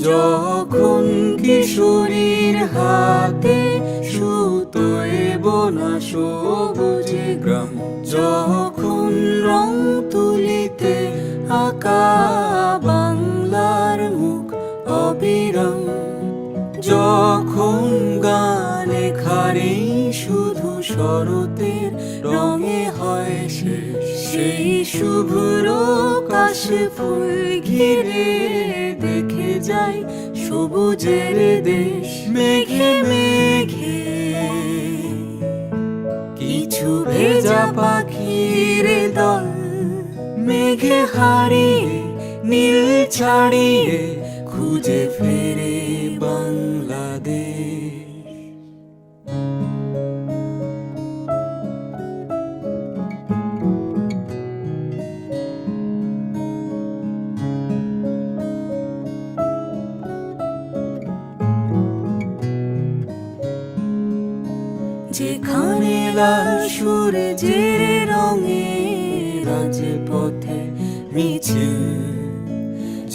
যখন কিশোরীর হাতে সুতোয় বোনা সবুজে গ্রাম, যখন রং তুলিতে আঁকা বাংলার মুখ অবিরাম, যখন গানে খারি শুধু শরতের রঙে হয় শেষ, সেই শুভ্র কাশে ফুল ঘিরে দেখে যাই সবুজের দেশ। মেঘে মেঘে কিছু ভেজা পাখির দল, মেঘে হারিয়ে নীল ছাড়িয়ে খুঁজে ফেরে বাংলাদেশ। যেখানে লাল সূর্যের রঙে রাজপথে মিছিল,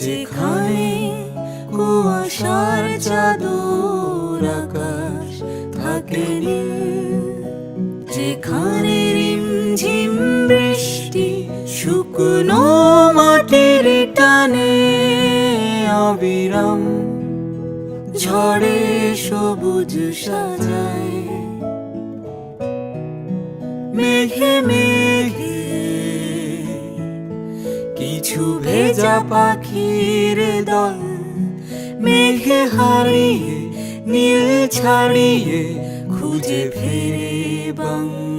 যেখানে কুয়াশার চাদর আকাশ থাকে নীল, যেখানে রিমঝিম বৃষ্টি শুকনো মাটির টানে অবিরাম, ঝড়ে সবুজ সাজায়। মেঘে মেঘে কিছু ভেজা পাখির দল, মেঘে হারিয়ে নীল ছাড়িয়ে খুঁজে ফিরে বাংলা।